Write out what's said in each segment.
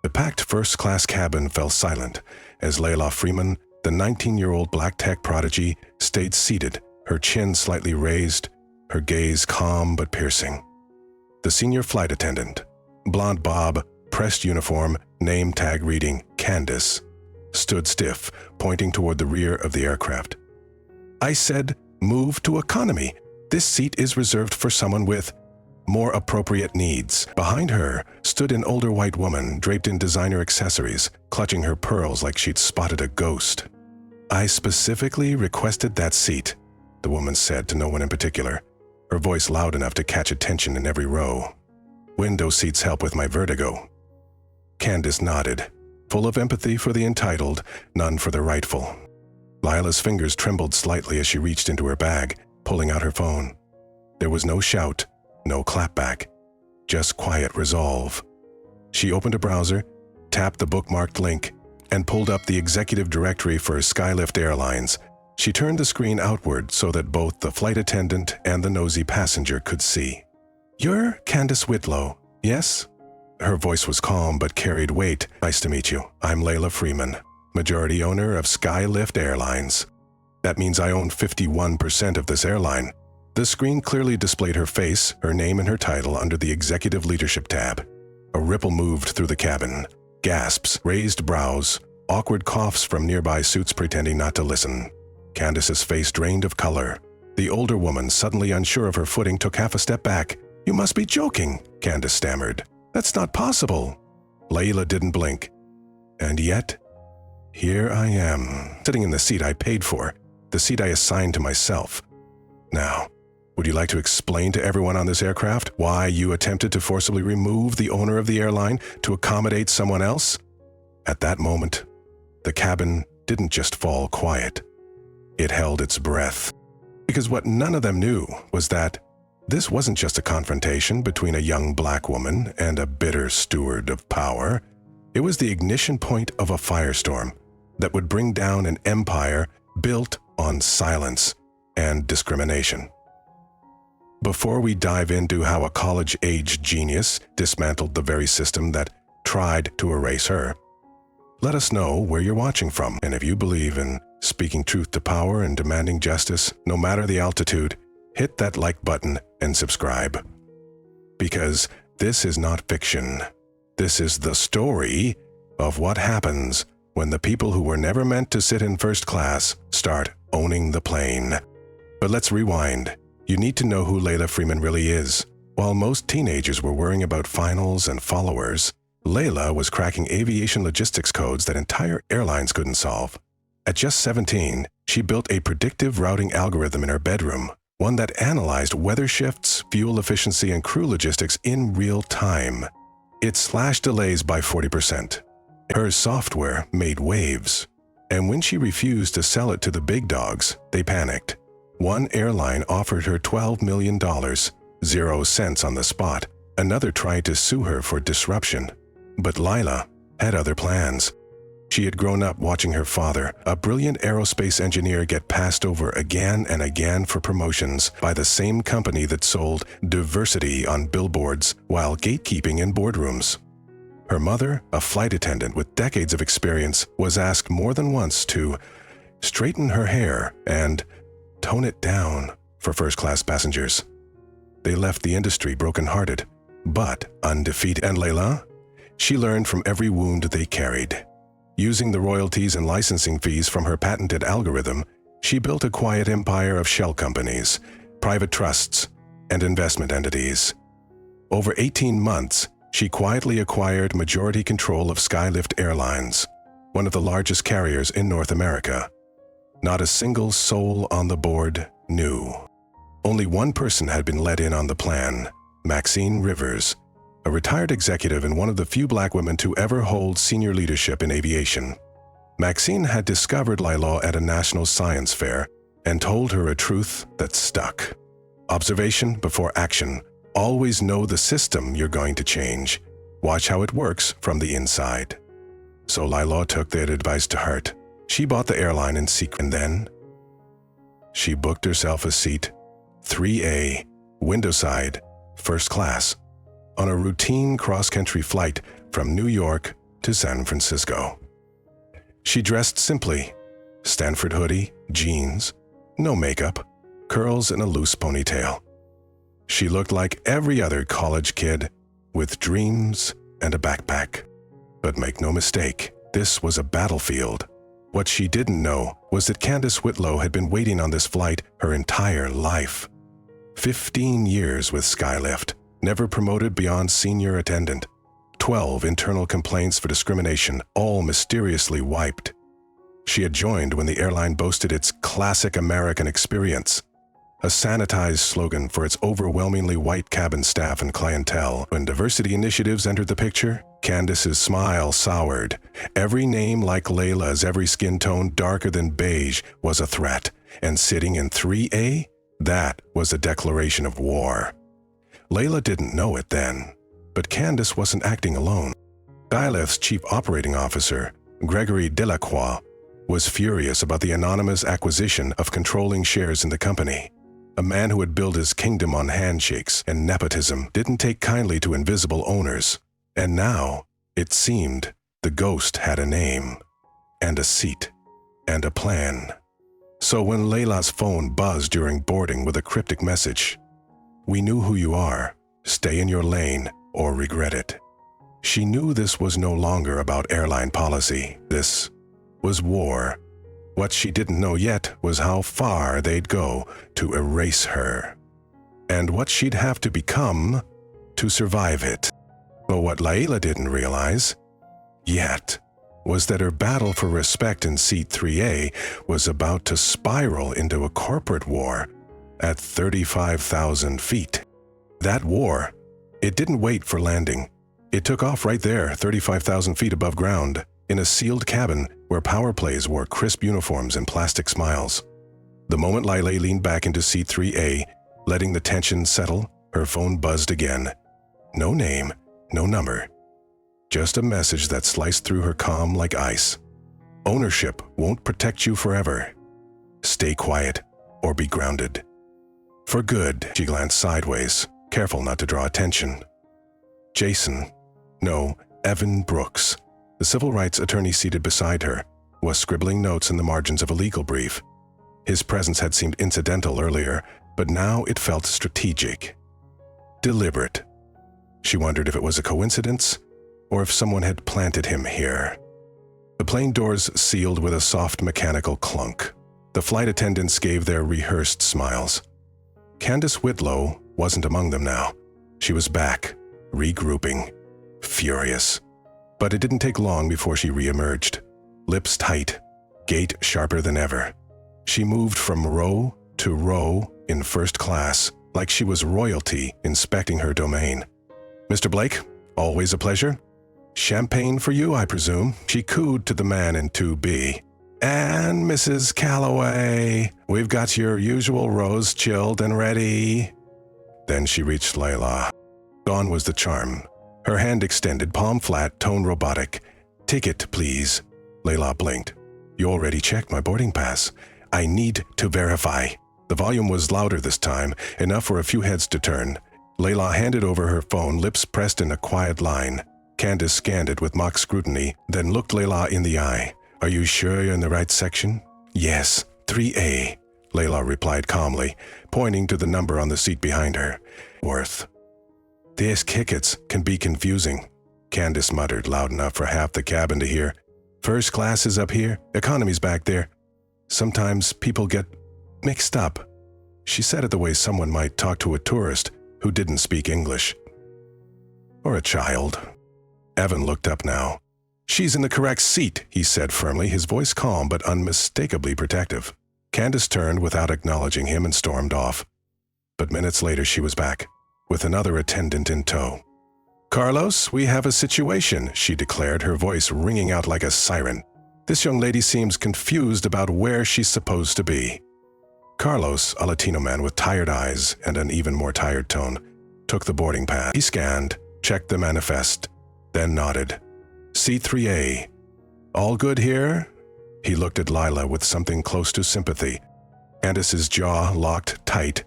The packed first-class cabin fell silent as Layla Freeman, the 19-year-old black tech prodigy, stayed seated, her chin slightly raised, her gaze calm but piercing. The senior flight attendant, blonde bob, pressed uniform, name tag reading Candace, stood stiff, pointing toward the rear of the aircraft. "I said, move to economy. This seat is reserved for someone with more appropriate needs." Behind her stood an older white woman draped in designer accessories, clutching her pearls like she'd spotted a ghost. "I specifically requested that seat," the woman said to no one in particular, her voice loud enough to catch attention in every row. "Window seats help with my vertigo." Candace nodded, full of empathy for the entitled, none for the rightful. Lila's fingers trembled slightly as she reached into her bag, pulling out her phone. There was no shout, no clapback, just quiet resolve. She opened a browser, tapped the bookmarked link, and pulled up the executive directory for Skylift Airlines. She turned the screen outward so that both the flight attendant and the nosy passenger could see. "You're Candace Whitlow, yes?" Her voice was calm but carried weight. "Nice to meet you. I'm Layla Freeman, majority owner of Skylift Airlines. That means I own 51% of this airline." The screen clearly displayed her face, her name and her title under the Executive Leadership tab. A ripple moved through the cabin. Gasps, raised brows, awkward coughs from nearby suits pretending not to listen. Candace's face drained of color. The older woman, suddenly unsure of her footing, took half a step back. "You must be joking," Candace stammered. "That's not possible." Layla didn't blink. "And yet, here I am, sitting in the seat I paid for, the seat I assigned to myself. Now, would you like to explain to everyone on this aircraft why you attempted to forcibly remove the owner of the airline to accommodate someone else?" At that moment, the cabin didn't just fall quiet. It held its breath. Because what none of them knew was that this wasn't just a confrontation between a young black woman and a bitter steward of power. It was the ignition point of a firestorm that would bring down an empire built on silence and discrimination. Before we dive into how a college-age genius dismantled the very system that tried to erase her, let us know where you're watching from, and if you believe in speaking truth to power and demanding justice, no matter the altitude, hit that like button and subscribe. Because this is not fiction. This is the story of what happens when the people who were never meant to sit in first class start owning the plane. But let's rewind. You need to know who Layla Freeman really is. While most teenagers were worrying about finals and followers, Layla was cracking aviation logistics codes that entire airlines couldn't solve. At just 17, she built a predictive routing algorithm in her bedroom, one that analyzed weather shifts, fuel efficiency, and crew logistics in real time. It slashed delays by 40%. Her software made waves. And when she refused to sell it to the big dogs, they panicked. One airline offered her $12 million, 0 cents on the spot. Another tried to sue her for disruption. But Layla had other plans. She had grown up watching her father, a brilliant aerospace engineer, get passed over again and again for promotions by the same company that sold diversity on billboards while gatekeeping in boardrooms. Her mother, a flight attendant with decades of experience, was asked more than once to straighten her hair and tone it down for first-class passengers. They left the industry broken-hearted, but undefeated. And Layla? She learned from every wound they carried. Using the royalties and licensing fees from her patented algorithm, she built a quiet empire of shell companies, private trusts, and investment entities. Over 18 months, she quietly acquired majority control of Skylift Airlines, one of the largest carriers in North America. Not a single soul on the board knew. Only one person had been let in on the plan, Maxine Rivers, a retired executive and one of the few black women to ever hold senior leadership in aviation. Maxine had discovered Layla at a national science fair and told her a truth that stuck. Observation before action. Always know the system you're going to change. Watch how it works from the inside. So Layla took that advice to heart. She bought the airline in secret, and then she booked herself a seat, 3A, window side, first class, on a routine cross-country flight from New York to San Francisco. She dressed simply, Stanford hoodie, jeans, no makeup, curls and a loose ponytail. She looked like every other college kid, with dreams and a backpack. But make no mistake, this was a battlefield. What she didn't know was that Candace Whitlow had been waiting on this flight her entire life. 15 years with Skylift, never promoted beyond senior attendant. 12 internal complaints for discrimination, all mysteriously wiped. She had joined when the airline boasted its classic American experience, a sanitized slogan for its overwhelmingly white cabin staff and clientele. When diversity initiatives entered the picture, Candace's smile soured. Every name like Layla's, every skin tone darker than beige was a threat, and sitting in 3A, that was a declaration of war. Layla didn't know it then, but Candace wasn't acting alone. Skylift's chief operating officer, Gregory Delacroix, was furious about the anonymous acquisition of controlling shares in the company. A man who had built his kingdom on handshakes and nepotism didn't take kindly to invisible owners. And now, it seemed, the ghost had a name, and a seat, and a plan. So when Layla's phone buzzed during boarding with a cryptic message, "We knew who you are. Stay in your lane or regret it." She knew this was no longer about airline policy. This was war. What she didn't know yet was how far they'd go to erase her, and what she'd have to become to survive it. But what Layla didn't realize yet was that her battle for respect in Seat 3A was about to spiral into a corporate war at 35,000 feet. That war, it didn't wait for landing. It took off right there, 35,000 feet above ground, in a sealed cabin where power plays wore crisp uniforms and plastic smiles. The moment Layla leaned back into Seat 3A, letting the tension settle, her phone buzzed again. No name, no number. Just a message that sliced through her calm like ice. Ownership won't protect you forever. Stay quiet or be grounded. For good, she glanced sideways, careful not to draw attention. Evan Brooks, the civil rights attorney seated beside her, was scribbling notes in the margins of a legal brief. His presence had seemed incidental earlier, but now it felt strategic. Deliberate. She wondered if it was a coincidence, or if someone had planted him here. The plane doors sealed with a soft mechanical clunk. The flight attendants gave their rehearsed smiles. Candace Whitlow wasn't among them now. She was back, regrouping, furious. But it didn't take long before she re-emerged. Lips tight, gait sharper than ever. She moved from row to row in first class, like she was royalty inspecting her domain. "Mr. Blake, always a pleasure. Champagne for you, I presume." She cooed to the man in 2B. "And Mrs. Calloway, we've got your usual rose chilled and ready." Then she reached Layla. Gone was the charm. Her hand extended, palm flat, tone robotic. "Ticket, please." Layla blinked. "You already checked my boarding pass. I need to verify." The volume was louder this time, enough for a few heads to turn. Layla handed over her phone, lips pressed in a quiet line. Candace scanned it with mock scrutiny, then looked Layla in the eye. "Are you sure you're in the right section?" "Yes, 3A," Layla replied calmly, pointing to the number on the seat behind her. "Worth." "These tickets can be confusing," Candace muttered loud enough for half the cabin to hear. "First class is up here, economy's back there. Sometimes people get mixed up." She said it the way someone might talk to a tourist who didn't speak English. Or a child. Evan looked up now. "She's in the correct seat," he said firmly, his voice calm but unmistakably protective. Candace turned without acknowledging him and stormed off. But minutes later she was back, with another attendant in tow. "Carlos, we have a situation," she declared, her voice ringing out like a siren. "This young lady seems confused about where she's supposed to be." Carlos, a Latino man with tired eyes and an even more tired tone, took the boarding pass. He scanned, checked the manifest, then nodded. "C3A. All good here?" He looked at Layla with something close to sympathy. Candace's jaw locked tight,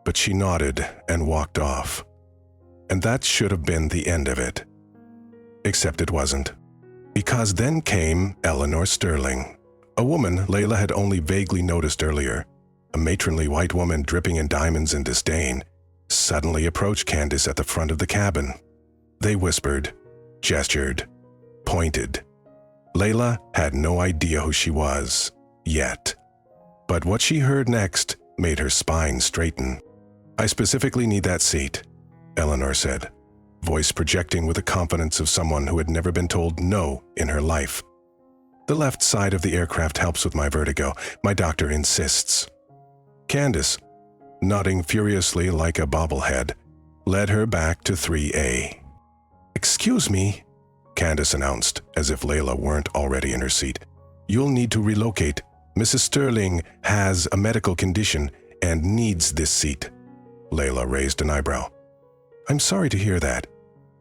but she nodded and walked off. And that should have been the end of it. Except it wasn't. Because then came Eleanor Sterling, a woman Layla had only vaguely noticed earlier. A matronly white woman dripping in diamonds and disdain suddenly approached Candace at the front of the cabin. They whispered, gestured, pointed. Layla had no idea who she was, yet. But what she heard next made her spine straighten. "I specifically need that seat," Eleanor said, voice projecting with the confidence of someone who had never been told no in her life. "The left side of the aircraft helps with my vertigo. My doctor insists." Candace, nodding furiously like a bobblehead, led her back to 3A. "Excuse me," Candace announced, as if Layla weren't already in her seat. "You'll need to relocate. Mrs. Sterling has a medical condition and needs this seat." Layla raised an eyebrow. "I'm sorry to hear that,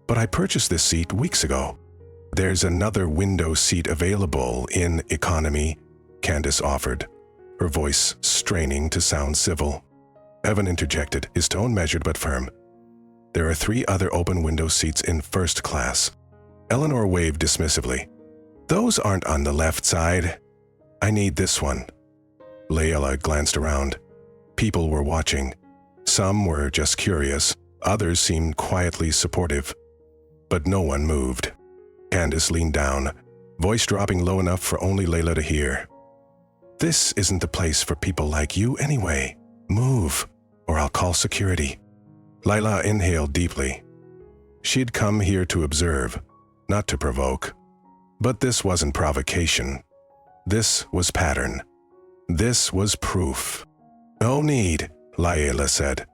but I purchased this seat weeks ago." "There's another window seat available in economy," Candace offered, her voice straining to sound civil. Evan interjected, his tone measured but firm. "There are 3 other open window seats in first class." Eleanor waved dismissively. "Those aren't on the left side. I need this one." Layla glanced around. People were watching. Some were just curious, others seemed quietly supportive. But no one moved. Candace leaned down, voice dropping low enough for only Layla to hear. "This isn't the place for people like you anyway. Move, or I'll call security." Layla inhaled deeply. She'd come here to observe, not to provoke. But this wasn't provocation. This was pattern. This was proof. "No need," Layla said.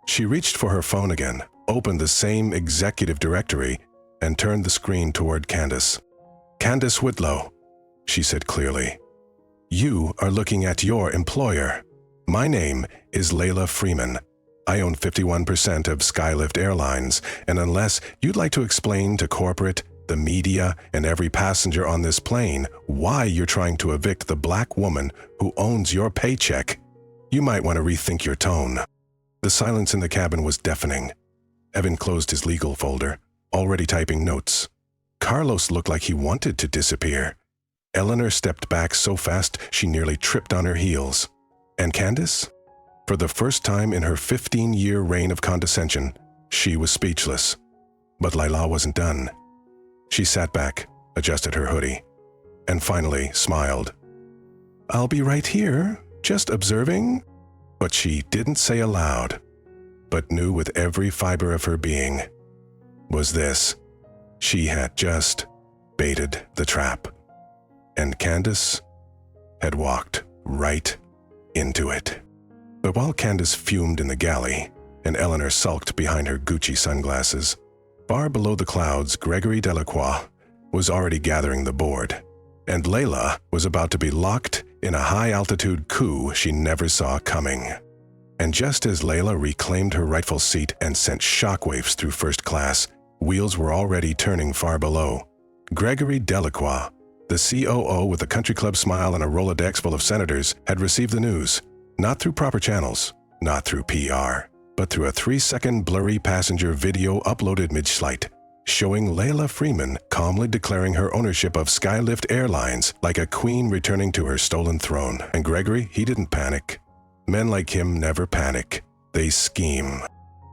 She reached for her phone again, opened the same executive directory, and turned the screen toward Candace. "Candace Whitlow," she said clearly. "You are looking at your employer. My name is Layla Freeman. I own 51% of Skylift Airlines, and unless you'd like to explain to corporate, the media, and every passenger on this plane why you're trying to evict the black woman who owns your paycheck, you might want to rethink your tone." The silence in the cabin was deafening. Evan closed his legal folder, already typing notes. Carlos looked like he wanted to disappear. Eleanor stepped back so fast she nearly tripped on her heels. And Candace? For the first time in her 15-year reign of condescension, she was speechless. But Layla wasn't done. She sat back, adjusted her hoodie, and finally smiled. "I'll be right here, just observing." What she didn't say aloud, but knew with every fiber of her being, was this: she had just baited the trap. And Candace had walked right into it. But while Candace fumed in the galley, and Eleanor sulked behind her Gucci sunglasses, far below the clouds, Gregory Delacroix was already gathering the board, and Layla was about to be locked in a high-altitude coup she never saw coming. And just as Layla reclaimed her rightful seat and sent shockwaves through first class, wheels were already turning far below. Gregory Delacroix, the COO with a country club smile and a Rolodex full of senators, had received the news, not through proper channels, not through PR, but through a 3-second blurry passenger video uploaded mid-flight, showing Layla Freeman calmly declaring her ownership of Skylift Airlines like a queen returning to her stolen throne. And Gregory, he didn't panic. Men like him never panic. They scheme.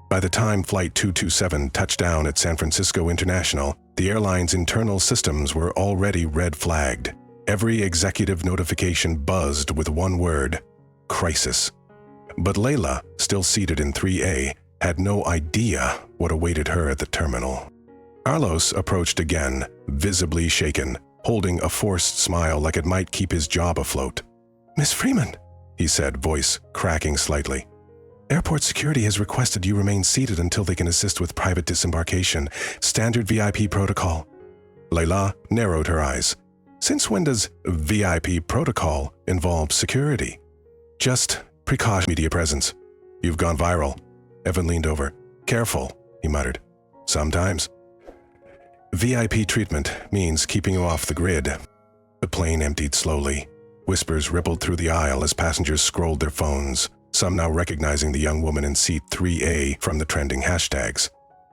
By the time Flight 227 touched down at San Francisco International, the airline's internal systems were already red-flagged. Every executive notification buzzed with one word: crisis. But Layla, still seated in 3A, had no idea what awaited her at the terminal. Carlos approached again, visibly shaken, holding a forced smile like it might keep his job afloat. "Miss Freeman," he said, voice cracking slightly. "Airport security has requested you remain seated until they can assist with private disembarkation. Standard VIP protocol." Layla narrowed her eyes. "Since when does VIP protocol involve security?" "Just precaution media presence. You've gone viral." Evan leaned over. "Careful," he muttered. "Sometimes." "VIP treatment means keeping you off the grid." The plane emptied slowly. Whispers rippled through the aisle as passengers scrolled their phones, some now recognizing the young woman in seat 3A from the trending hashtags.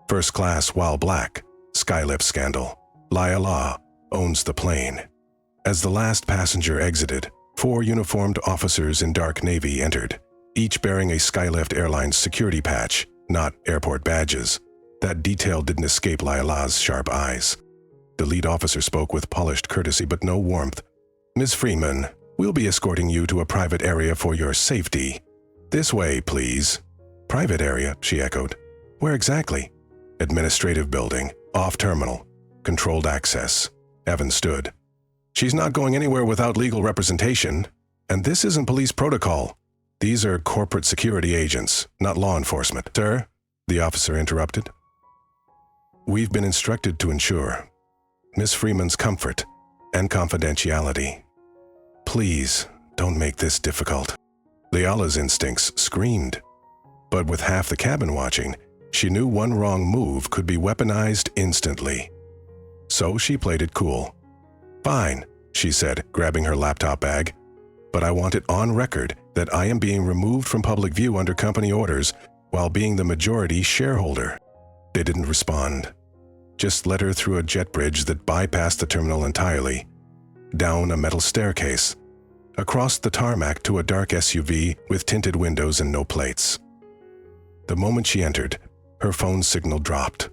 First class while black, Skylift scandal, lie-a-law, owns the plane. As the last passenger exited, 4 uniformed officers in dark navy entered, each bearing a Skylift Airlines security patch, not airport badges. That detail didn't escape Laila's sharp eyes. The lead officer spoke with polished courtesy but no warmth. "Ms. Freeman, we'll be escorting you to a private area for your safety. This way, please." "Private area," she echoed. "Where exactly?" "Administrative building, off-terminal, controlled access." Evan stood. "She's not going anywhere without legal representation. And this isn't police protocol. These are corporate security agents, not law enforcement." "Sir," the officer interrupted. "We've been instructed to ensure Miss Freeman's comfort and confidentiality. Please, don't make this difficult." Layla's instincts screamed. But with half the cabin watching, she knew one wrong move could be weaponized instantly. So she played it cool. "Fine," she said, grabbing her laptop bag. "But I want it on record that I am being removed from public view under company orders while being the majority shareholder." They didn't respond. Just led her through a jet bridge that bypassed the terminal entirely, down a metal staircase, across the tarmac to a dark SUV with tinted windows and no plates. The moment she entered, her phone signal dropped.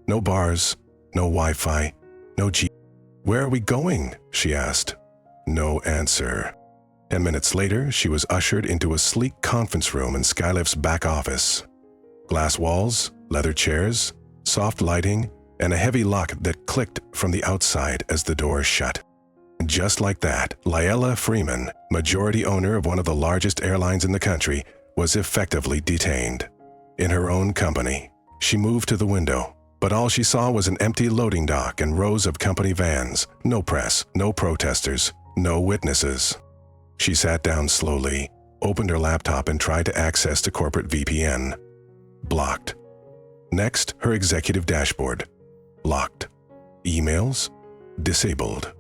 No bars, no Wi-Fi, no G. "Where are we going?" she asked. No answer. 10 minutes later, she was ushered into a sleek conference room in Skylift's back office. Glass walls, leather chairs, soft lighting, and a heavy lock that clicked from the outside as the doors shut. Just like that, Layla Freeman, majority owner of one of the largest airlines in the country, was effectively detained. In her own company, she moved to the window, but all she saw was an empty loading dock and rows of company vans. No press, no protesters, no witnesses. She sat down slowly, opened her laptop and tried to access the corporate VPN. Blocked. Next, her executive dashboard. Locked. Emails? Disabled.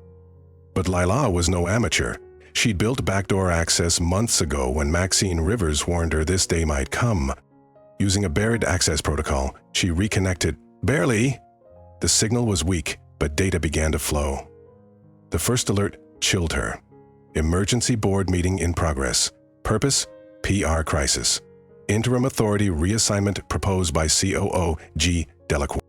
But Layla was no amateur. She'd built backdoor access months ago when Maxine Rivers warned her this day might come. Using a buried access protocol, she reconnected. Barely. The signal was weak, but data began to flow. The first alert chilled her. Emergency board meeting in progress. Purpose? PR crisis. Interim authority reassignment proposed by COO G. Delacroix.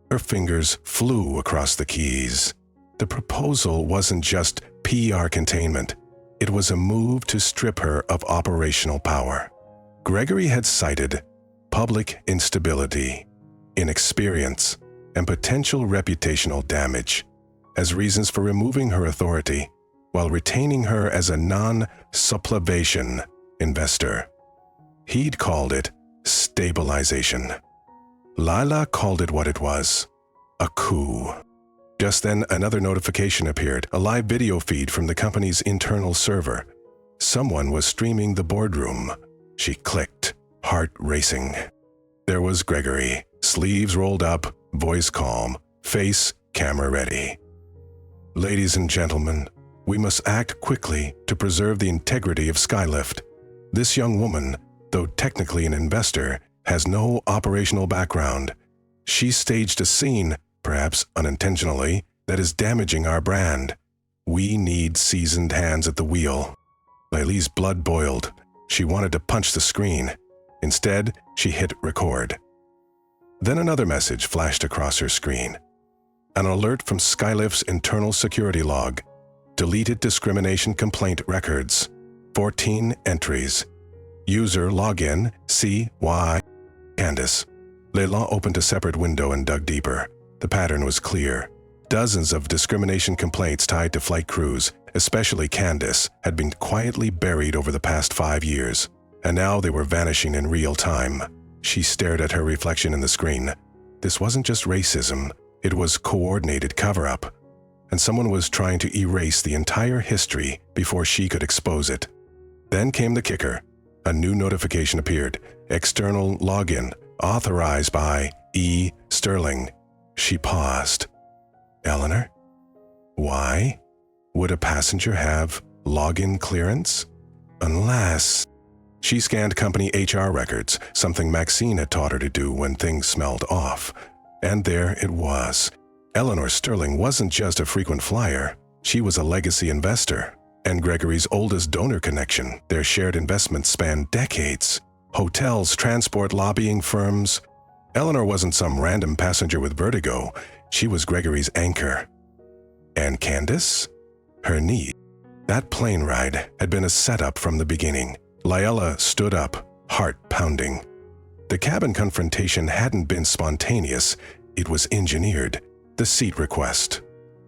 Her fingers flew across the keys. The proposal wasn't just PR containment. It was a move to strip her of operational power. Gregory had cited public instability, inexperience, and potential reputational damage as reasons for removing her authority while retaining her as a non-sublimation investor. He'd called it stabilization. Layla called it what it was, a coup. Just then, another notification appeared, a live video feed from the company's internal server. Someone was streaming the boardroom. She clicked, heart racing. There was Gregory, sleeves rolled up, voice calm, face camera ready. "Ladies and gentlemen, we must act quickly to preserve the integrity of Skylift. This young woman, though technically an investor, has no operational background. She staged a scene, perhaps unintentionally, that is damaging our brand. We need seasoned hands at the wheel." Layla's blood boiled. She wanted to punch the screen. Instead, she hit record. Then another message flashed across her screen. An alert from Skylift's internal security log. Deleted discrimination complaint records. 14 entries. User login CY Candace. Layla opened a separate window and dug deeper. The pattern was clear. Dozens of discrimination complaints tied to flight crews, especially Candace, had been quietly buried over the past 5 years, and now they were vanishing in real time. She stared at her reflection in the screen. This wasn't just racism, it was coordinated cover-up, and someone was trying to erase the entire history before she could expose it. Then came the kicker. A new notification appeared. External login, authorized by E. Sterling. She paused. Eleanor? Why? Would a passenger have login clearance? Unless... She scanned company HR records, something Maxine had taught her to do when things smelled off. And there it was. Eleanor Sterling wasn't just a frequent flyer, she was a legacy investor, and Gregory's oldest donor connection. Their shared investments spanned decades. Hotels, transport, lobbying firms. Eleanor wasn't some random passenger with vertigo, she was Gregory's anchor. And Candace? Her need. That plane ride had been a setup from the beginning. Layla stood up, heart pounding. The cabin confrontation hadn't been spontaneous, it was engineered. The seat request,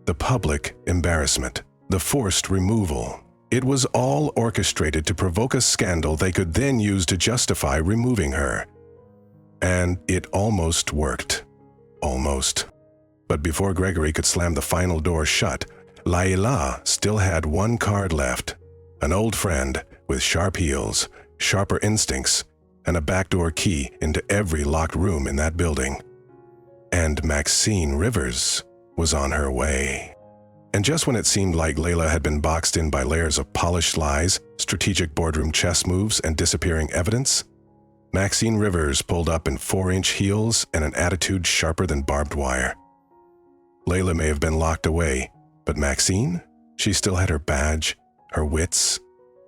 the public embarrassment, the forced removal. It was all orchestrated to provoke a scandal they could then use to justify removing her. And it almost worked. Almost. But before Gregory could slam the final door shut, Layla still had one card left. An old friend with sharp heels, sharper instincts, and a backdoor key into every locked room in that building. And Maxine Rivers was on her way. And just when it seemed like Layla had been boxed in by layers of polished lies, strategic boardroom chess moves, and disappearing evidence, Maxine Rivers pulled up in 4-inch heels and an attitude sharper than barbed wire. Layla may have been locked away, but Maxine? She still had her badge, her wits,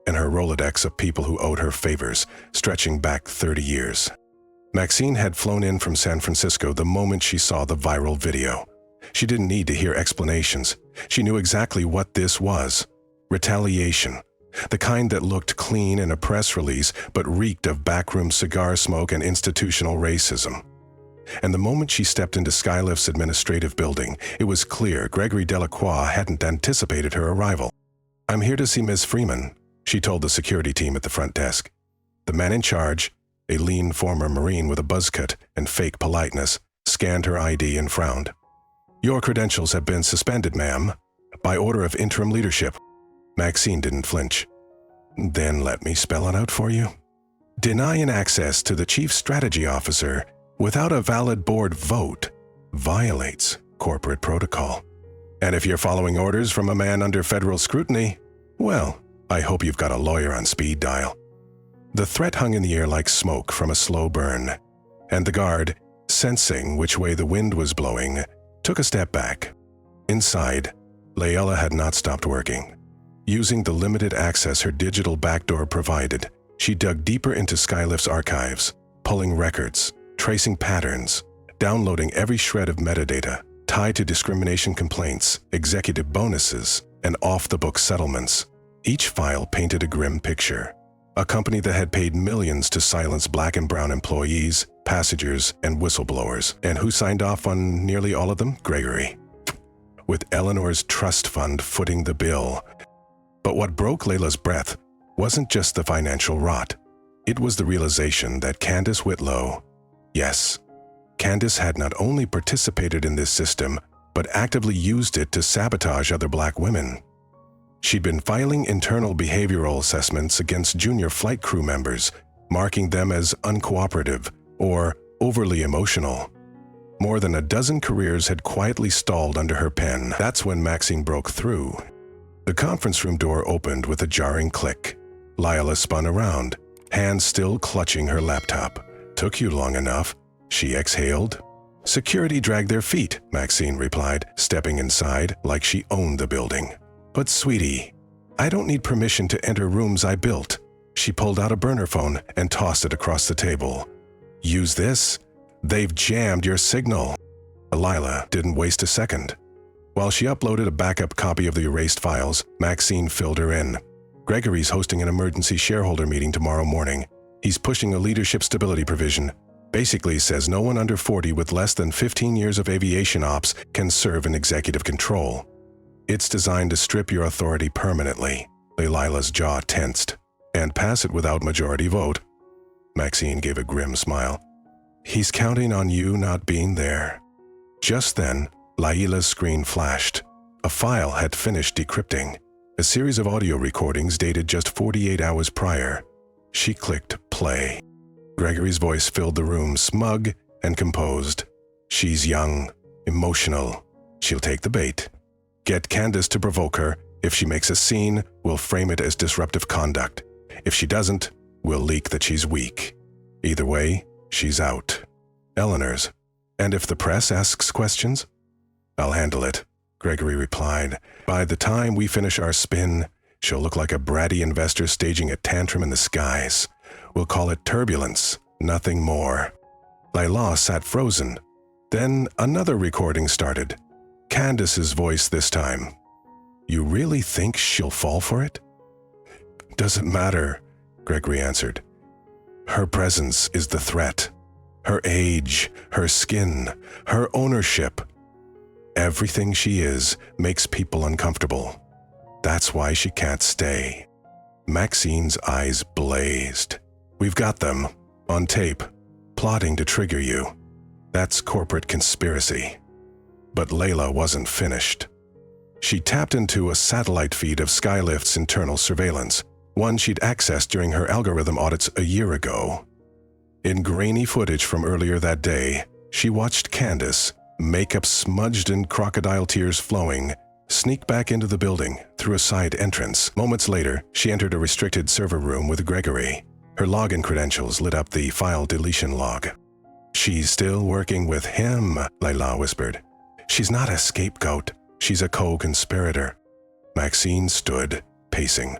and her Rolodex of people who owed her favors, stretching back 30 years. Maxine had flown in from San Francisco the moment she saw the viral video. She didn't need to hear explanations. She knew exactly what this was. Retaliation. The kind that looked clean in a press release but reeked of backroom cigar smoke and institutional racism. And the moment she stepped into Skylift's administrative building, it was clear Gregory Delacroix hadn't anticipated her arrival. "I'm here to see Ms. Freeman," she told the security team at the front desk. The man in charge, a lean former Marine with a buzz cut and fake politeness, scanned her ID and frowned. "Your credentials have been suspended, ma'am, by order of interim leadership." Maxine didn't flinch. "Then let me spell it out for you. Denying access to the chief strategy officer without a valid board vote violates corporate protocol. And if you're following orders from a man under federal scrutiny, well, I hope you've got a lawyer on speed dial." The threat hung in the air like smoke from a slow burn, and the guard, sensing which way the wind was blowing, took a step back. Inside, Layla had not stopped working. Using the limited access her digital backdoor provided, she dug deeper into Skylift's archives, pulling records, tracing patterns, downloading every shred of metadata tied to discrimination complaints, executive bonuses, and off-the-book settlements. Each file painted a grim picture. A company that had paid millions to silence black and brown employees, passengers, and whistleblowers. And who signed off on nearly all of them? Gregory. With Eleanor's trust fund footing the bill. But what broke Layla's breath wasn't just the financial rot. It was the realization that Candace Whitlow, yes, Candace had not only participated in this system, but actively used it to sabotage other black women. She'd been filing internal behavioral assessments against junior flight crew members, marking them as uncooperative or overly emotional. More than a dozen careers had quietly stalled under her pen. That's when Maxine broke through. The conference room door opened with a jarring click. Layla spun around, hands still clutching her laptop. "Took you long enough," she exhaled. "Security dragged their feet," Maxine replied, stepping inside like she owned the building. "But sweetie, I don't need permission to enter rooms I built." She pulled out a burner phone and tossed it across the table. "Use this. They've jammed your signal." Layla didn't waste a second. While she uploaded a backup copy of the erased files, Maxine filled her in. "Gregory's hosting an emergency shareholder meeting tomorrow morning. He's pushing a leadership stability provision. Basically says no one under 40 with less than 15 years of aviation ops can serve in executive control. It's designed to strip your authority permanently." Layla's jaw tensed. "And pass it without majority vote." Maxine gave a grim smile. "He's counting on you not being there." Just then, Layla's screen flashed. A file had finished decrypting. A series of audio recordings dated just 48 hours prior. She clicked play. Gregory's voice filled the room, smug and composed. "She's young, emotional. She'll take the bait. Get Candace to provoke her. If she makes a scene, we'll frame it as disruptive conduct. If she doesn't, we'll leak that she's weak. Either way, she's out. Eleanor's. And if the press asks questions?" "I'll handle it," Gregory replied. "By the time we finish our spin, she'll look like a bratty investor staging a tantrum in the skies. We'll call it turbulence, nothing more." Layla sat frozen. Then another recording started. Candace's voice this time. "You really think she'll fall for it?" "Doesn't matter," Gregory answered. "Her presence is the threat. Her age, her skin, her ownership. Everything she is makes people uncomfortable. That's why she can't stay." Maxine's eyes blazed. "We've got them, on tape, plotting to trigger you. That's corporate conspiracy." But Layla wasn't finished. She tapped into a satellite feed of Skylift's internal surveillance, one she'd accessed during her algorithm audits a year ago. In grainy footage from earlier that day, she watched Candace, makeup smudged and crocodile tears flowing, sneak back into the building through a side entrance. Moments later, she entered a restricted server room with Gregory. Her login credentials lit up the file deletion log. "She's still working with him," Layla whispered. "She's not a scapegoat. She's a co-conspirator." Maxine stood, pacing.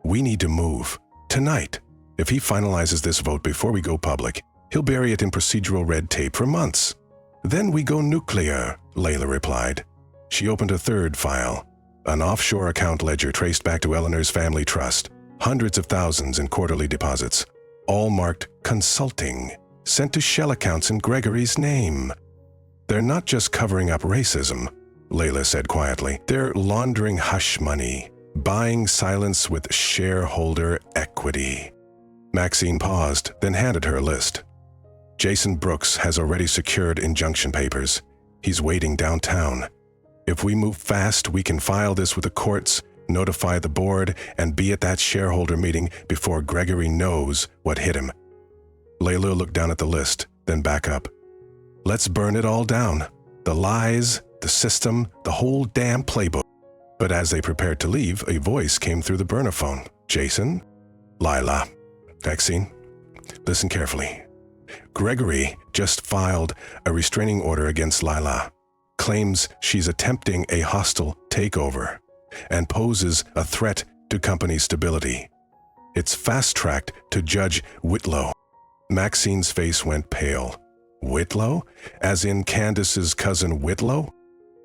"We need to move. Tonight. If he finalizes this vote before we go public, he'll bury it in procedural red tape for months. Then we go nuclear," Layla replied. She opened a third file, an offshore account ledger traced back to Eleanor's family trust, hundreds of thousands in quarterly deposits, all marked consulting, sent to shell accounts in Gregory's name. "They're not just covering up racism," Layla said quietly. "They're laundering hush money, buying silence with shareholder equity." Maxine paused, then handed her a list. "Jason Brooks has already secured injunction papers. He's waiting downtown. If we move fast, we can file this with the courts, notify the board, and be at that shareholder meeting before Gregory knows what hit him." Layla looked down at the list, then back up. "Let's burn it all down. The lies, the system, the whole damn playbook." But as they prepared to leave, a voice came through the burner phone. "Jason?" "Layla." "Maxine, listen carefully. Gregory just filed a restraining order against Layla, claims she's attempting a hostile takeover, and poses a threat to company stability. It's fast-tracked to Judge Whitlow." Maxine's face went pale. "Whitlow? As in Candace's cousin Whitlow?"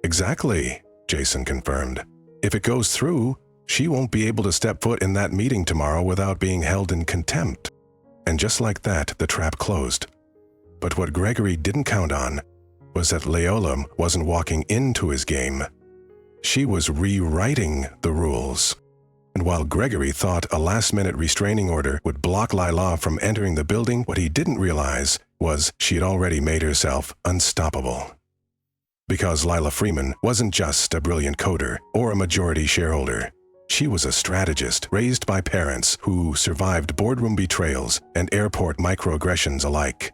"Exactly," Jason confirmed. "If it goes through, she won't be able to step foot in that meeting tomorrow without being held in contempt." And just like that, the trap closed. But what Gregory didn't count on was that Layla wasn't walking into his game. She was rewriting the rules. And while Gregory thought a last-minute restraining order would block Layla from entering the building, what he didn't realize was she had already made herself unstoppable. Because Layla Freeman wasn't just a brilliant coder or a majority shareholder. She was a strategist raised by parents who survived boardroom betrayals and airport microaggressions alike.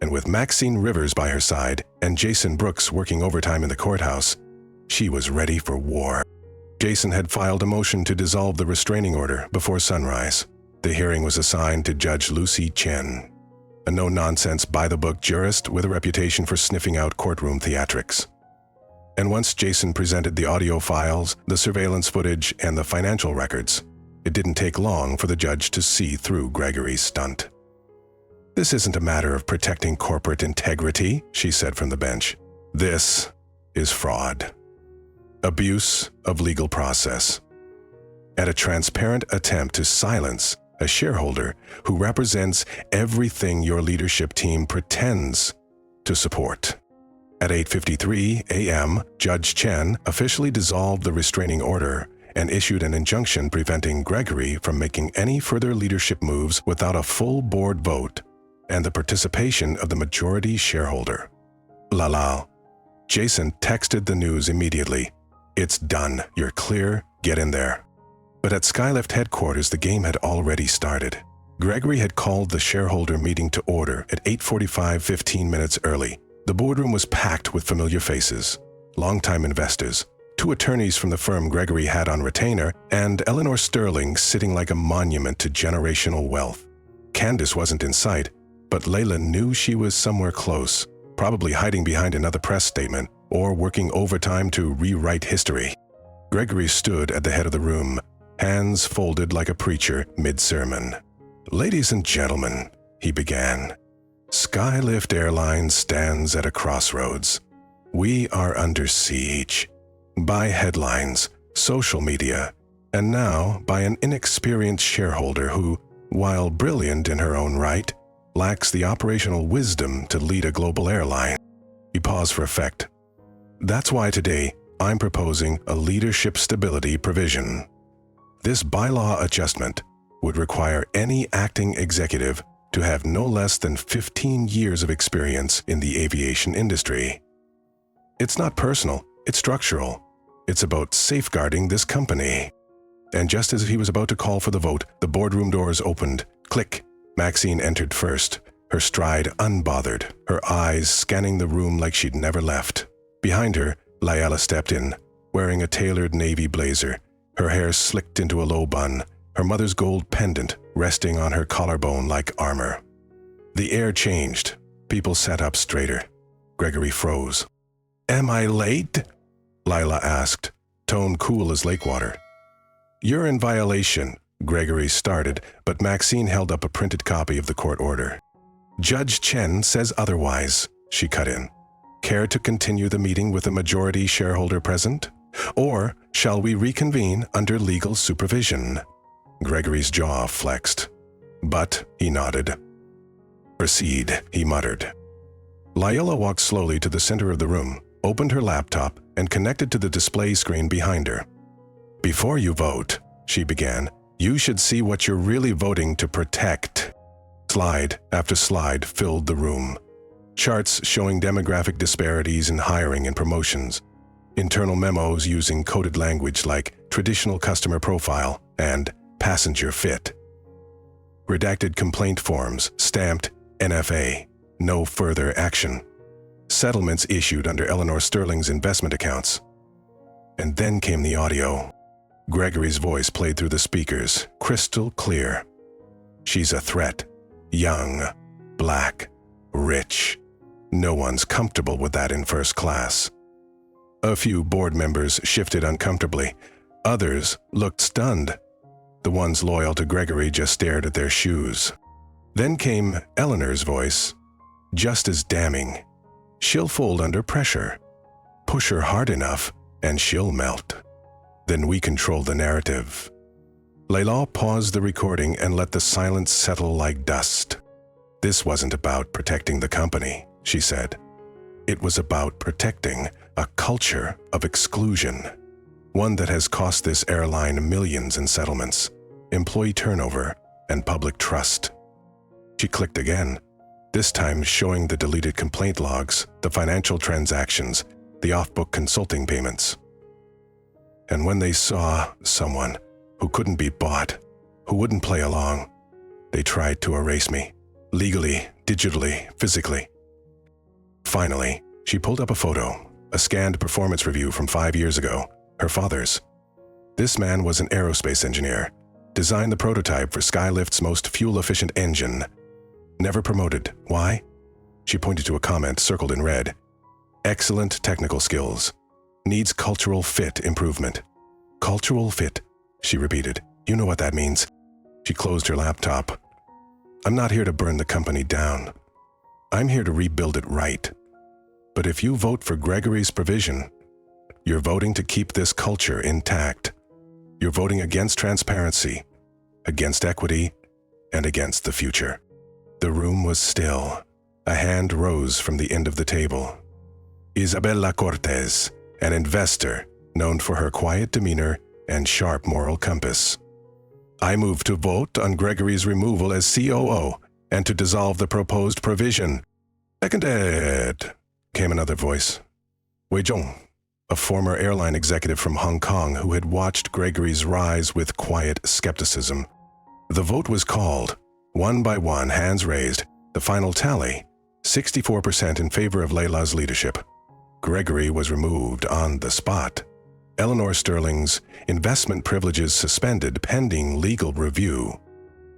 And with Maxine Rivers by her side and Jason Brooks working overtime in the courthouse, she was ready for war. Jason had filed a motion to dissolve the restraining order before sunrise. The hearing was assigned to Judge Lucy Chen, a no-nonsense, by-the-book jurist with a reputation for sniffing out courtroom theatrics. And once Jason presented the audio files, the surveillance footage, and the financial records, it didn't take long for the judge to see through Gregory's stunt. "This isn't a matter of protecting corporate integrity," she said from the bench. "This is fraud. Abuse of legal process. And a transparent attempt to silence a shareholder who represents everything your leadership team pretends to support." At 8:53 a.m., Judge Chen officially dissolved the restraining order and issued an injunction preventing Gregory from making any further leadership moves without a full board vote and the participation of the majority shareholder. Layla. Jason texted the news immediately. "It's done. You're clear. Get in there." But at Skylift headquarters, the game had already started. Gregory had called the shareholder meeting to order at 8:45, 15 minutes early. The boardroom was packed with familiar faces, longtime investors, two attorneys from the firm Gregory had on retainer, and Eleanor Sterling sitting like a monument to generational wealth. Candace wasn't in sight, but Layla knew she was somewhere close, probably hiding behind another press statement, or working overtime to rewrite history. Gregory stood at the head of the room, hands folded like a preacher mid-sermon. "Ladies and gentlemen," he began, "Skylift Airline stands at a crossroads. We are under siege by headlines, social media, and now by an inexperienced shareholder who, while brilliant in her own right, lacks the operational wisdom to lead a global airline." He paused for effect. "That's why today I'm proposing a leadership stability provision. This bylaw adjustment would require any acting executive to have no less than 15 years of experience in the aviation industry. It's not personal, it's structural. It's about safeguarding this company." And just as he was about to call for the vote, the boardroom doors opened. Click. Maxine entered first, her stride unbothered, her eyes scanning the room like she'd never left. Behind her, Layla stepped in, wearing a tailored navy blazer, her hair slicked into a low bun, her mother's gold pendant resting on her collarbone like armor. The air changed. People sat up straighter. Gregory froze. "Am I late?" Layla asked, tone cool as lake water. "You're in violation," Gregory started, but Maxine held up a printed copy of the court order. "Judge Chen says otherwise," she cut in. "Care to continue the meeting with a majority shareholder present? Or shall we reconvene under legal supervision?" Gregory's jaw flexed. "But," he nodded. "Proceed," he muttered. Layla walked slowly to the center of the room, opened her laptop, and connected to the display screen behind her. "Before you vote," she began, "you should see what you're really voting to protect." Slide after slide filled the room. Charts showing demographic disparities in hiring and promotions. Internal memos using coded language like traditional customer profile and passenger fit. Redacted complaint forms stamped NFA, no further action. Settlements issued under Eleanor Sterling's investment accounts. And then came the audio. Gregory's voice played through the speakers, crystal clear. "She's a threat. Young, black, rich. No one's comfortable with that in first class." A few board members shifted uncomfortably. Others looked stunned. The ones loyal to Gregory just stared at their shoes. Then came Eleanor's voice, just as damning. "She'll fold under pressure. Push her hard enough, and she'll melt. Then we control the narrative." Layla paused the recording and let the silence settle like dust. "This wasn't about protecting the company," she said. "It was about protecting a culture of exclusion, one that has cost this airline millions in settlements, employee turnover, and public trust." She clicked again, this time showing the deleted complaint logs, the financial transactions, the off-book consulting payments. "And when they saw someone who couldn't be bought, who wouldn't play along, they tried to erase me, legally, digitally, physically." Finally, she pulled up a photo, a scanned performance review from 5 years ago, her father's. This man was an aerospace engineer, designed the prototype for Skylift's most fuel-efficient engine. Never promoted. Why? She pointed to a comment circled in red. "Excellent technical skills. Needs cultural fit improvement." "Cultural fit," she repeated. "You know what that means." She closed her laptop. "I'm not here to burn the company down. I'm here to rebuild it right. But if you vote for Gregory's provision, you're voting to keep this culture intact. You're voting against transparency, against equity, and against the future." The room was still. A hand rose from the end of the table. Isabella Cortez, an investor known for her quiet demeanor and sharp moral compass. "I move to vote on Gregory's removal as COO and to dissolve the proposed provision." "Seconded," came another voice. Wei Zhong, a former airline executive from Hong Kong who had watched Gregory's rise with quiet skepticism. The vote was called. One by one, hands raised. The final tally, 64% in favor of Layla's leadership. Gregory was removed on the spot. Eleanor Sterling's investment privileges suspended pending legal review.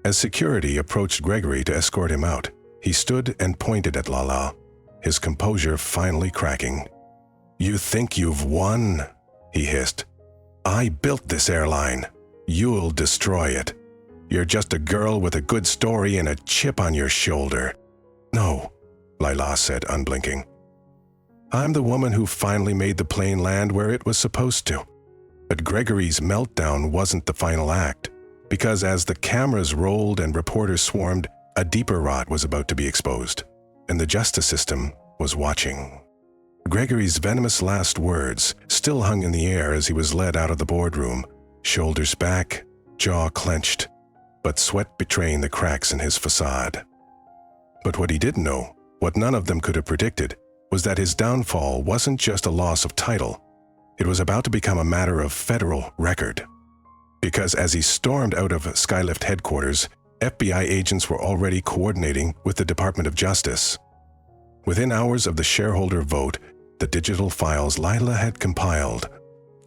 As security approached Gregory to escort him out, he stood and pointed at Lala, his composure finally cracking. "You think you've won?" he hissed. "I built this airline. You'll destroy it. You're just a girl with a good story and a chip on your shoulder." "No," Layla said, unblinking. "I'm the woman who finally made the plane land where it was supposed to." But Gregory's meltdown wasn't the final act, because as the cameras rolled and reporters swarmed, a deeper rot was about to be exposed, and the justice system was watching. Gregory's venomous last words still hung in the air as he was led out of the boardroom, shoulders back, jaw clenched, but sweat betraying the cracks in his facade. But what he didn't know, what none of them could have predicted, was that his downfall wasn't just a loss of title. It was about to become a matter of federal record. Because as he stormed out of Skylift headquarters, FBI agents were already coordinating with the Department of Justice. Within hours of the shareholder vote, the digital files Layla had compiled,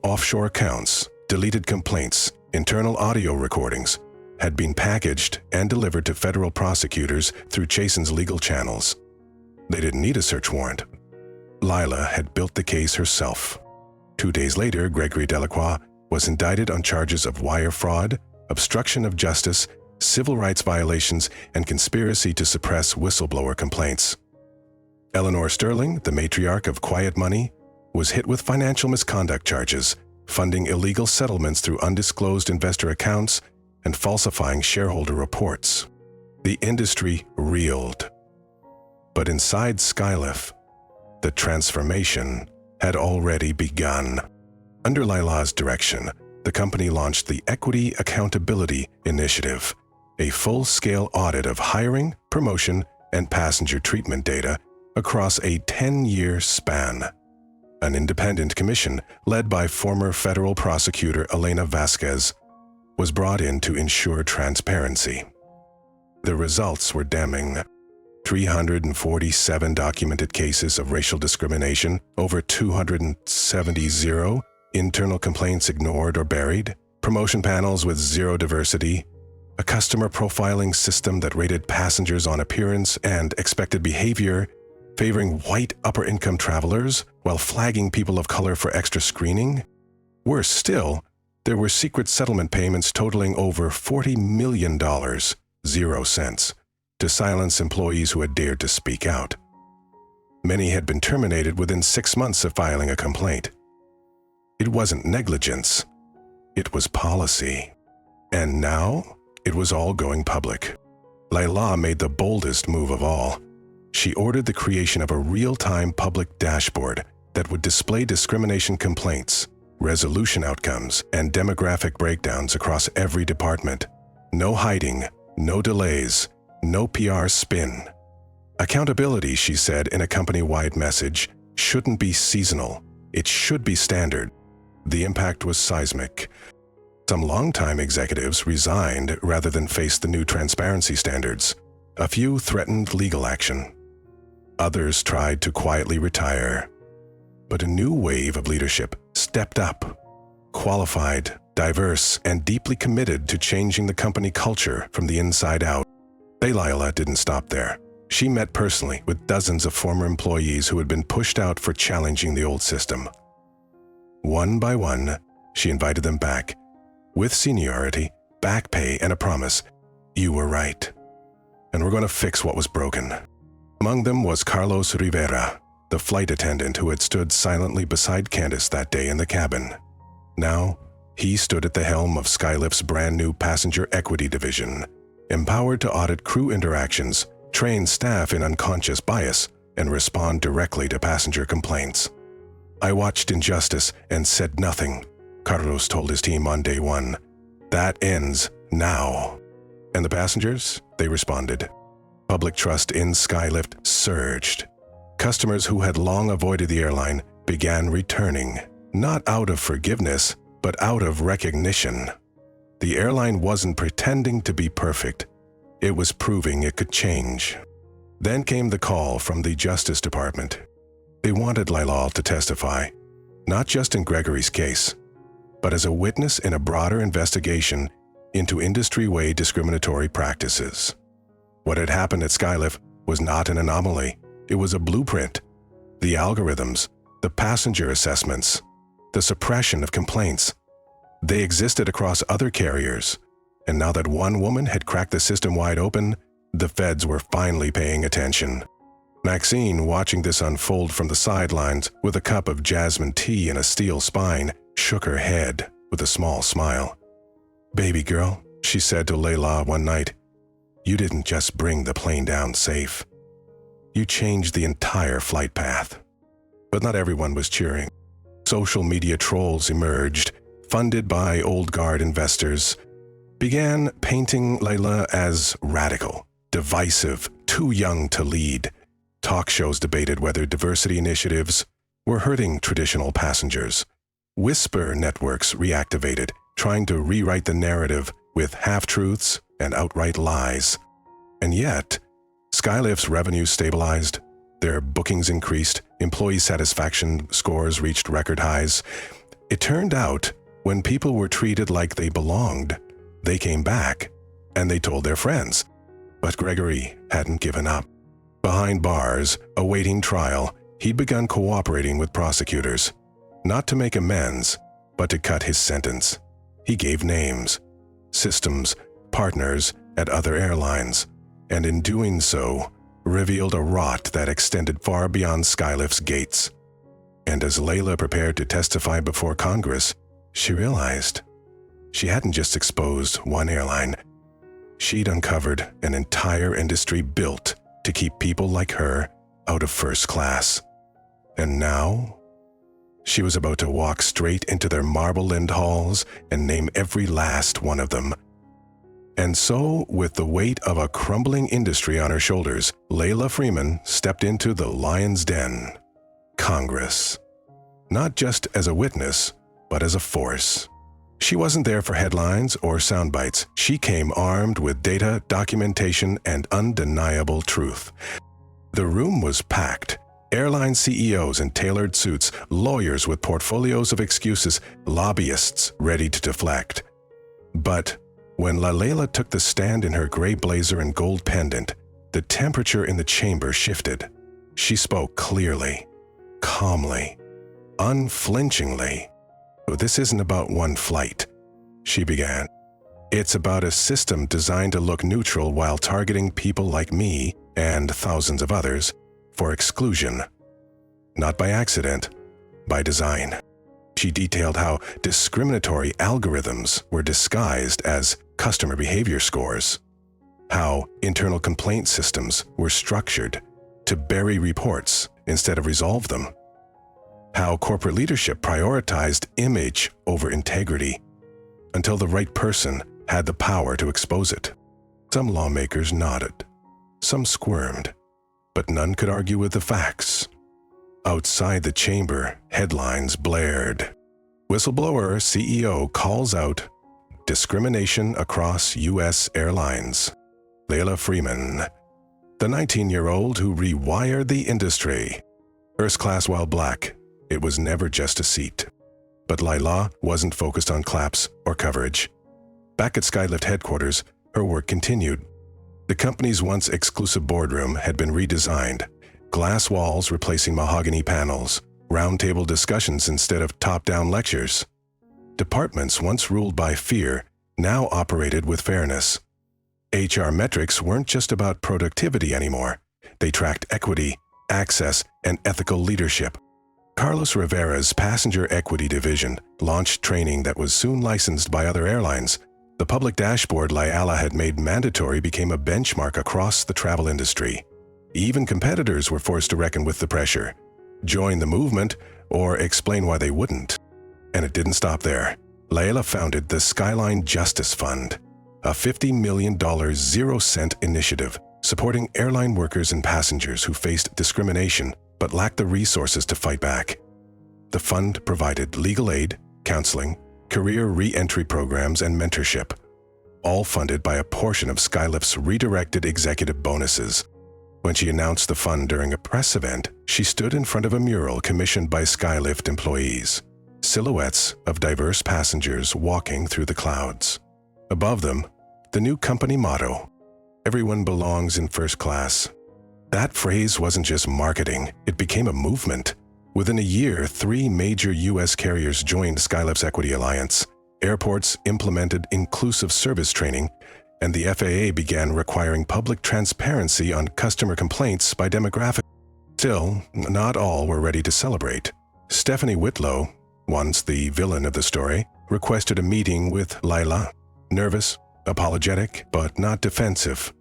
offshore accounts, deleted complaints, internal audio recordings, had been packaged and delivered to federal prosecutors through Chasen's legal channels. They didn't need a search warrant. Layla had built the case herself. 2 days later, Gregory Delacroix was indicted on charges of wire fraud, obstruction of justice, civil rights violations, and conspiracy to suppress whistleblower complaints. Eleanor Sterling, the matriarch of Quiet Money, was hit with financial misconduct charges, funding illegal settlements through undisclosed investor accounts and falsifying shareholder reports. The industry reeled. But inside Skylift, the transformation had already begun. Under Layla's direction, the company launched the Equity Accountability Initiative, a full-scale audit of hiring, promotion, and passenger treatment data across a 10-year span. An independent commission led by former federal prosecutor Elena Vasquez was brought in to ensure transparency. The results were damning. 347 documented cases of racial discrimination, over 270 internal complaints ignored or buried, promotion panels with zero diversity, a customer profiling system that rated passengers on appearance and expected behavior, favoring white upper-income travelers while flagging people of color for extra screening. Worse still, there were secret settlement payments totaling over $40 million, 0 cents, to silence employees who had dared to speak out. Many had been terminated within 6 months of filing a complaint. It wasn't negligence, it was policy. And now, it was all going public. Layla made the boldest move of all. She ordered the creation of a real-time public dashboard that would display discrimination complaints, resolution outcomes, and demographic breakdowns across every department. No hiding, no delays, no PR spin. Accountability, she said in a company-wide message, shouldn't be seasonal. It should be standard. The impact was seismic. Some longtime executives resigned rather than face the new transparency standards. A few threatened legal action. Others tried to quietly retire. But a new wave of leadership stepped up, qualified, diverse, and deeply committed to changing the company culture from the inside out. Layla didn't stop there. She met personally with dozens of former employees who had been pushed out for challenging the old system. One by one, she invited them back, with seniority, back pay, and a promise, "You were right, and we're going to fix what was broken." Among them was Carlos Rivera, the flight attendant who had stood silently beside Candace that day in the cabin. Now, he stood at the helm of Skylift's brand new passenger equity division, empowered to audit crew interactions, train staff in unconscious bias, and respond directly to passenger complaints. "I watched injustice and said nothing," Carlos told his team on day one. "That ends now." And the passengers? They responded. Public trust in Skylift surged. Customers who had long avoided the airline began returning, not out of forgiveness, but out of recognition. The airline wasn't pretending to be perfect. It was proving it could change. Then came the call from the Justice Department. They wanted Layla to testify, not just in Gregory's case, but as a witness in a broader investigation into industry-wide discriminatory practices. What had happened at Skylift was not an anomaly. It was a blueprint. The algorithms, the passenger assessments, the suppression of complaints. They existed across other carriers, and now that one woman had cracked the system wide open, the feds were finally paying attention. Maxine, watching this unfold from the sidelines with a cup of jasmine tea and a steel spine, shook her head with a small smile. "Baby girl," she said to Layla one night, "you didn't just bring the plane down safe. You changed the entire flight path." But not everyone was cheering. Social media trolls emerged, funded by old guard investors, began painting Layla as radical, divisive, too young to lead. Talk shows debated whether diversity initiatives were hurting traditional passengers. Whisper networks reactivated, trying to rewrite the narrative with half-truths and outright lies. And yet, Skylift's revenue stabilized, their bookings increased, employee satisfaction scores reached record highs. It turned out, when people were treated like they belonged, they came back, and they told their friends. But Gregory hadn't given up. Behind bars, awaiting trial, he'd begun cooperating with prosecutors, not to make amends, but to cut his sentence. He gave names, systems, partners at other airlines, and in doing so, revealed a rot that extended far beyond Skylift's gates. And as Layla prepared to testify before Congress, she realized she hadn't just exposed one airline. She'd uncovered an entire industry built to keep people like her out of first class. And now, she was about to walk straight into their marble-limbed halls and name every last one of them. And so, with the weight of a crumbling industry on her shoulders, Layla Freeman stepped into the lion's den, Congress. Not just as a witness, but as a force. She wasn't there for headlines or sound bites. She came armed with data, documentation, and undeniable truth. The room was packed. Airline CEOs in tailored suits, lawyers with portfolios of excuses, lobbyists ready to deflect. But when Layla took the stand in her gray blazer and gold pendant, the temperature in the chamber shifted. She spoke clearly, calmly, unflinchingly. "This isn't about one flight," she began. "It's about a system designed to look neutral while targeting people like me and thousands of others for exclusion. Not by accident, by design." She detailed how discriminatory algorithms were disguised as customer behavior scores, how internal complaint systems were structured to bury reports instead of resolve them, how corporate leadership prioritized image over integrity until the right person had the power to expose it. Some lawmakers nodded, some squirmed, but none could argue with the facts. Outside the chamber, headlines blared. "Whistleblower CEO calls out discrimination across U.S. airlines. Layla Freeman, the 19-year-old who rewired the industry. First class while black, it was never just a seat." But Layla wasn't focused on claps or coverage. Back at Skylift headquarters, her work continued. The company's once exclusive boardroom had been redesigned. Glass walls replacing mahogany panels, roundtable discussions instead of top-down lectures. Departments once ruled by fear now operated with fairness. HR metrics weren't just about productivity anymore. They tracked equity, access, and ethical leadership. Carlos Rivera's passenger equity division launched training that was soon licensed by other airlines. The public dashboard Layla had made mandatory became a benchmark across the travel industry. Even competitors were forced to reckon with the pressure, join the movement, or explain why they wouldn't. And it didn't stop there. Layla founded the Skyline Justice Fund, a $50 million zero-cent initiative supporting airline workers and passengers who faced discrimination but lacked the resources to fight back. The fund provided legal aid, counseling, career re-entry programs, and mentorship, all funded by a portion of Skylift's redirected executive bonuses. When she announced the fund during a press event, she stood in front of a mural commissioned by Skylift employees, silhouettes of diverse passengers walking through the clouds. Above them, the new company motto, "Everyone belongs in first class." That phrase wasn't just marketing, it became a movement. Within a year, 3 major U.S. carriers joined Skylife's Equity Alliance. Airports implemented inclusive service training, and the FAA began requiring public transparency on customer complaints by demographic. Still, not all were ready to celebrate. Stephanie Whitlow, once the villain of the story, requested a meeting with Lila. Nervous, apologetic, but not defensive.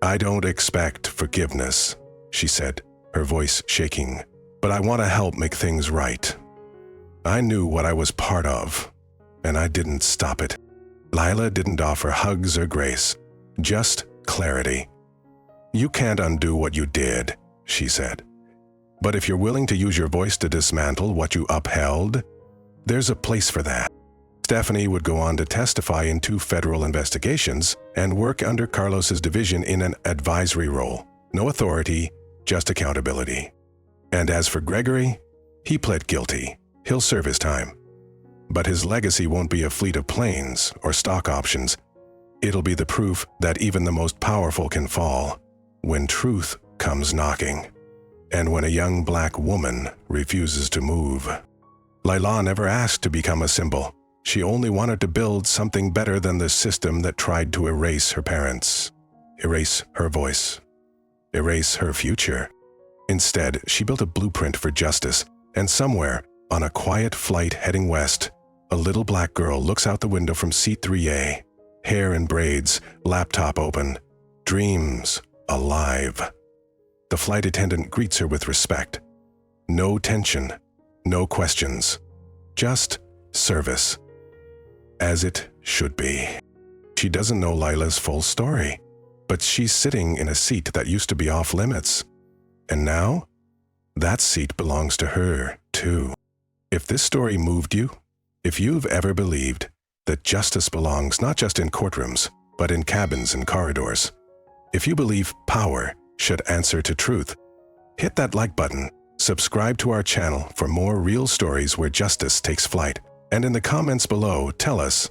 "I don't expect forgiveness," she said, her voice shaking, "but I want to help make things right. I knew what I was part of, and I didn't stop it." Lila didn't offer hugs or grace, just clarity. "You can't undo what you did," she said. "But if you're willing to use your voice to dismantle what you upheld, there's a place for that." Stephanie would go on to testify in 2 federal investigations and work under Carlos's division in an advisory role. No authority, just accountability. And as for Gregory, he pled guilty. He'll serve his time. But his legacy won't be a fleet of planes or stock options. It'll be the proof that even the most powerful can fall when truth comes knocking, and when a young black woman refuses to move. Lila never asked to become a symbol. She only wanted to build something better than the system that tried to erase her parents, erase her voice, erase her future. Instead, she built a blueprint for justice, and somewhere, on a quiet flight heading west, a little black girl looks out the window from seat 3A, hair in braids, laptop open, dreams alive. The flight attendant greets her with respect. No tension, no questions, just service. As it should be. She doesn't know Lila's full story, but she's sitting in a seat that used to be off limits. And now, that seat belongs to her, too. If this story moved you, if you've ever believed that justice belongs not just in courtrooms, but in cabins and corridors, if you believe power should answer to truth, hit that like button, subscribe to our channel for more real stories where justice takes flight, and in the comments below, tell us,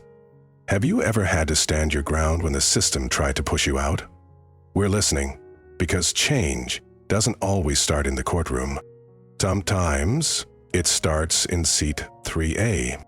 have you ever had to stand your ground when the system tried to push you out? We're listening, because change doesn't always start in the courtroom. Sometimes it starts in seat 3A.